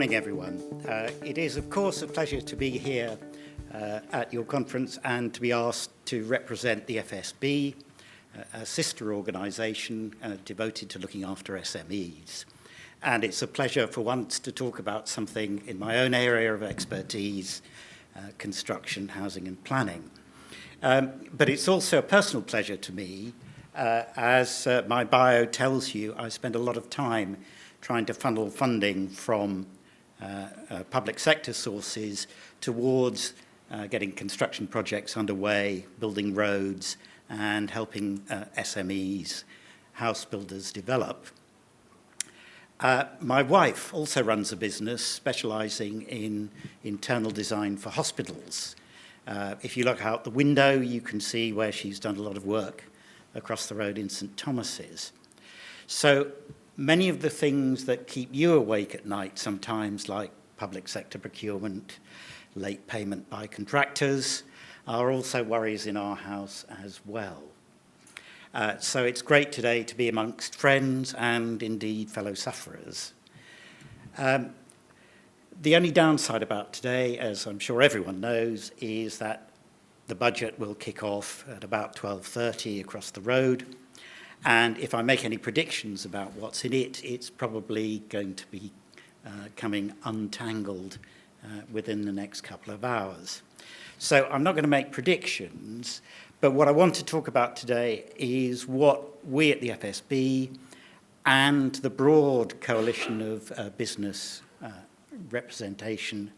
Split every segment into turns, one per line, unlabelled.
morning, everyone. It is, of course, a pleasure to be here at your conference and to be asked to represent the FSB, a sister organisation devoted to looking after SMEs. And it's a pleasure for once to talk about something in my own area of expertise, construction, housing and planning. But it's also a personal pleasure to me. As my bio tells you, I spend a lot of time trying to funnel funding from public sector sources towards getting construction projects underway, building roads, and helping SMEs, house builders, develop. My wife also runs a business specialising in internal design for hospitals. If you look out the window, you can see where she's done a lot of work across the road in St Thomas's. So many of the things that keep you awake at night sometimes, like public sector procurement, late payment by contractors, are also worries in our house as well. So it's great today to be amongst friends and indeed fellow sufferers. The only downside about today, as I'm sure everyone knows, is that the budget will kick off at about 12:30 across the road. And if I make any predictions about what's in it, it's probably going to be coming untangled within the next couple of hours. So I'm not going to make predictions, but what I want to talk about today is what we at the FSB and the broad coalition of business representation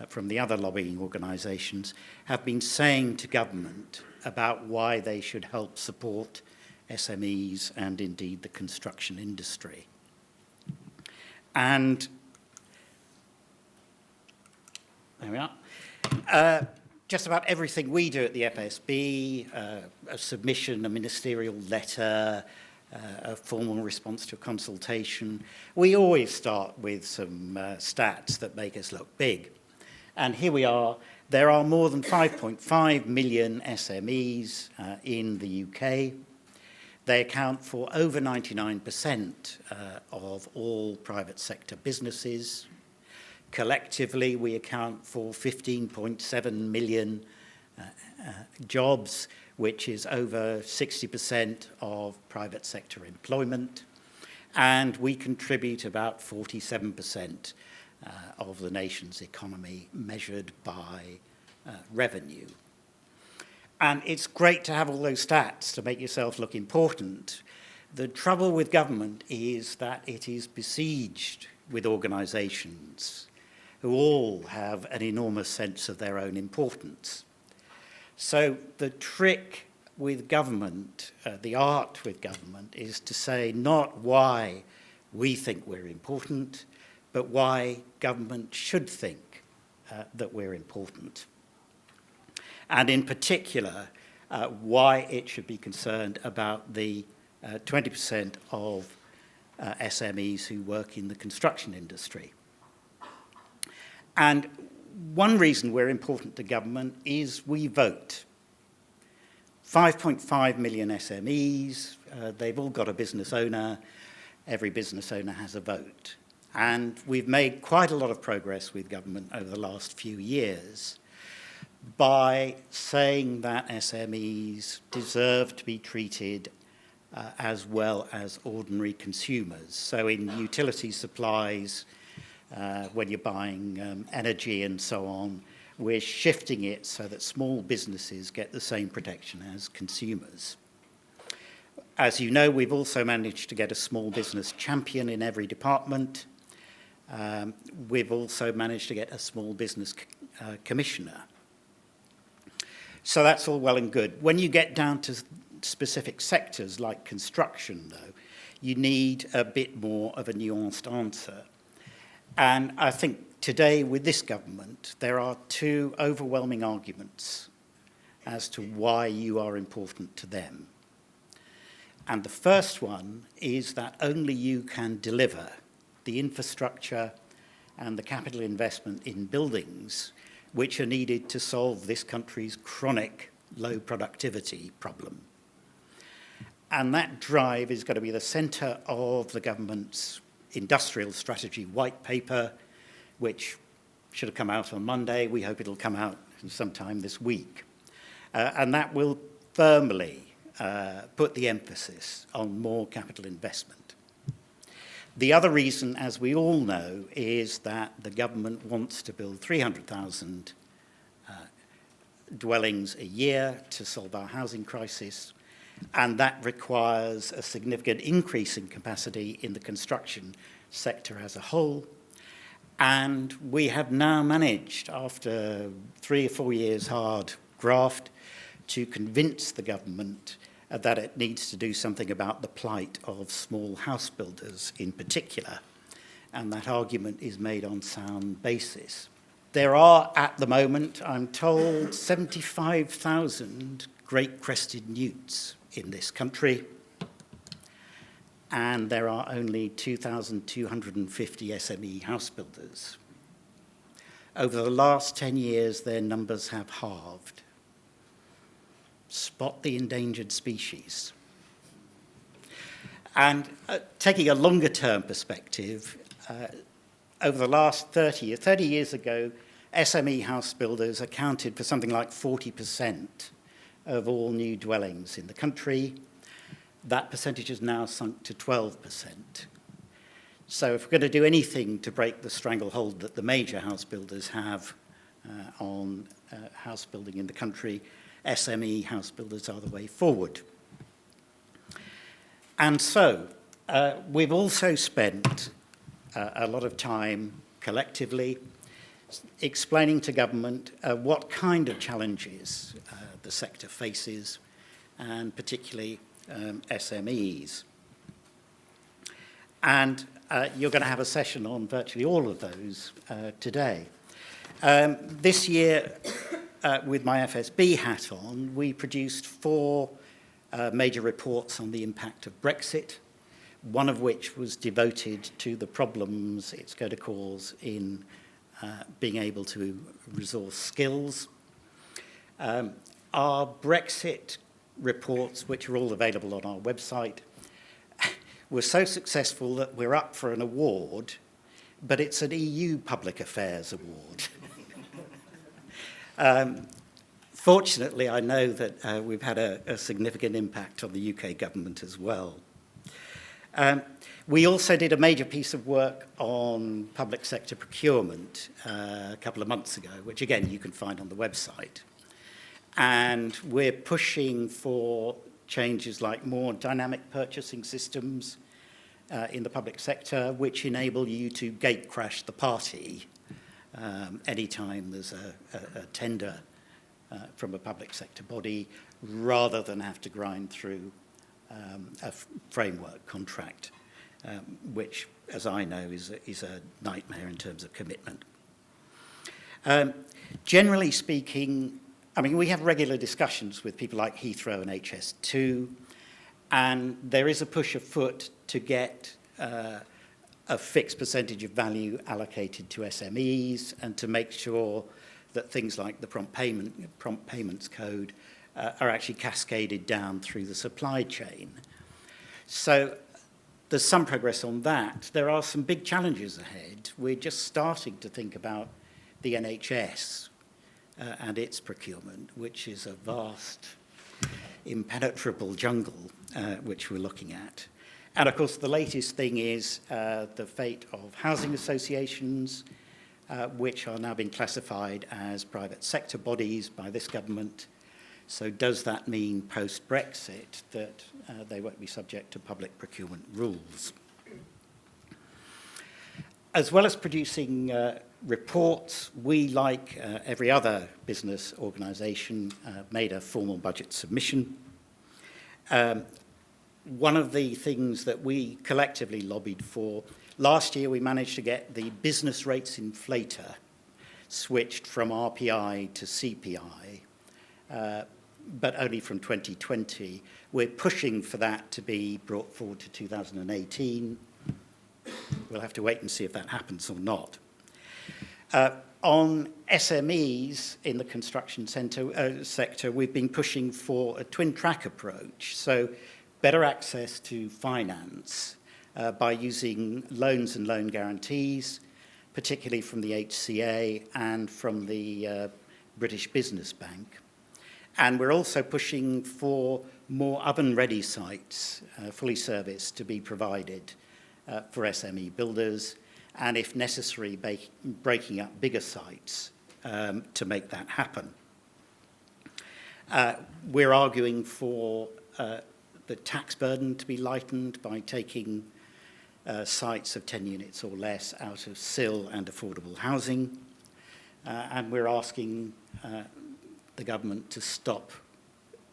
from the other lobbying organisations have been saying to government about why they should help support SMEs and indeed the construction industry. And there we are. Just about everything we do at the FSB, a submission, a ministerial letter, a formal response to a consultation, we always start with some stats that make us look big. And here we are. There are more than 5.5 million SMEs in the UK. They account for over 99% of all private sector businesses. Collectively, we account for 15.7 million jobs, which is over 60% of private sector employment. And we contribute about 47% of the nation's economy measured by revenue. And it's great to have all those stats to make yourself look important. The trouble with government is that it is besieged with organisations who all have an enormous sense of their own importance. So the trick with government, the art with government, is to say not why we think we're important, but why government should think that we're important. And in particular, why it should be concerned about the 20% of SMEs who work in the construction industry. And one reason we're important to government is we vote. 5.5 million SMEs, they've all got a business owner. Every business owner has a vote. And we've made quite a lot of progress with government over the last few years by saying that SMEs deserve to be treated as well as ordinary consumers. So in utility supplies, when you're buying energy and so on, we're shifting it so that small businesses get the same protection as consumers. As you know, we've also managed to get a small business champion in every department. We've also managed to get a small business commissioner. So that's all well and good. When you get down to specific sectors like construction, though, you need a bit more of a nuanced answer. And I think today with this government, there are two overwhelming arguments as to why you are important to them. And the first one is that only you can deliver the infrastructure and the capital investment in buildings which are needed to solve this country's chronic low productivity problem. And that drive is going to be the centre of the government's industrial strategy white paper, which should have come out on Monday. We hope it'll come out sometime this week. And that will firmly put the emphasis on more capital investment. The other reason, as we all know, is that the government wants to build 300,000 dwellings a year to solve our housing crisis, and that requires a significant increase in capacity in the construction sector as a whole. And we have now managed, after 3 or 4 years hard graft, to convince the government that it needs to do something about the plight of small house builders in particular. And that argument is made on sound basis. There are, at the moment, I'm told, 75,000 great-crested newts in this country, and there are only 2,250 SME house builders. Over the last 10 years, their numbers have halved. Spot the endangered species. And taking a longer-term perspective, over the last 30 years ago, SME house builders accounted for something like 40% of all new dwellings in the country. That percentage has now sunk to 12%. So if we're going to do anything to break the stranglehold that the major house builders have on house building in the country, SME house builders are the way forward. And so we've also spent a lot of time collectively explaining to government what kind of challenges the sector faces, and particularly SMEs. And you're going to have a session on virtually all of those today. This year, with my FSB hat on, we produced 4 major reports on the impact of Brexit, one of which was devoted to the problems it's going to cause in being able to resource skills. Our Brexit reports, which are all available on our website, were so successful that we're up for an award, but it's an EU Public Affairs Award. Fortunately, I know that we've had a significant impact on the UK government as well. We also did a major piece of work on public sector procurement a couple of months ago, which again you can find on the website. And we're pushing for changes like more dynamic purchasing systems in the public sector, which enable you to gate crash the party anytime there's a tender from a public sector body, rather than have to grind through a framework contract, which, as I know, is a nightmare in terms of commitment. Generally speaking, I mean, we have regular discussions with people like Heathrow and HS2, and there is a push afoot to get a fixed percentage of value allocated to SMEs and to make sure that things like the prompt payments code are actually cascaded down through the supply chain. So there's some progress on that. There are some big challenges ahead. We're just starting to think about the NHS and its procurement, which is a vast, impenetrable jungle which we're looking at. And of course, the latest thing is the fate of housing associations, which are now being classified as private sector bodies by this government. So does that mean post-Brexit that they won't be subject to public procurement rules? As well as producing reports, we, like every other business organisation, made a formal budget submission. One of the things that we collectively lobbied for, last year we managed to get the business rates inflator switched from RPI to CPI, but only from 2020. We're pushing for that to be brought forward to 2018. We'll have to wait and see if that happens or not. On SMEs in the construction sector, we've been pushing for a twin track approach, so better access to finance by using loans and loan guarantees, particularly from the HCA and from the British Business Bank. And we're also pushing for more oven-ready sites, fully serviced, to be provided for SME builders, and if necessary, breaking up bigger sites to make that happen. We're arguing for the tax burden to be lightened by taking sites of 10 units or less out of SIL and affordable housing. And we're asking the government to stop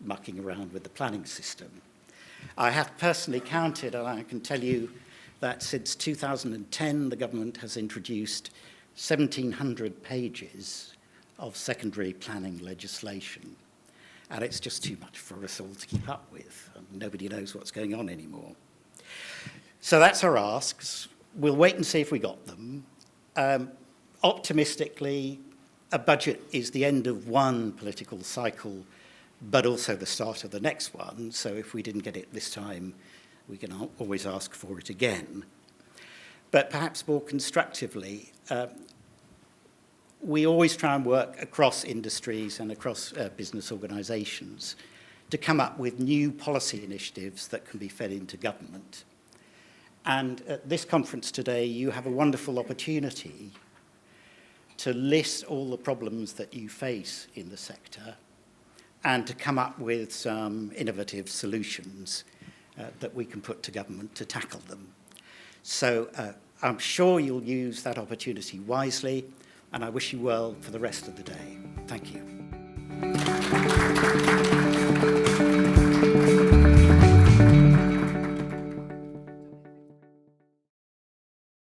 mucking around with the planning system. I have personally counted, and I can tell you that since 2010, the government has introduced 1,700 pages of secondary planning legislation. And it's just too much for us all to keep up with. And nobody knows what's going on anymore. So that's our asks. We'll wait and see if we got them. Optimistically, a budget is the end of one political cycle, but also the start of the next one. So if we didn't get it this time, we can always ask for it again. But perhaps more constructively, we always try and work across industries and across business organisations to come up with new policy initiatives that can be fed into government. And at this conference today, you have a wonderful opportunity to list all the problems that you face in the sector and to come up with some innovative solutions that we can put to government to tackle them. So I'm sure you'll use that opportunity wisely, and I wish you well for the rest of the day. Thank you.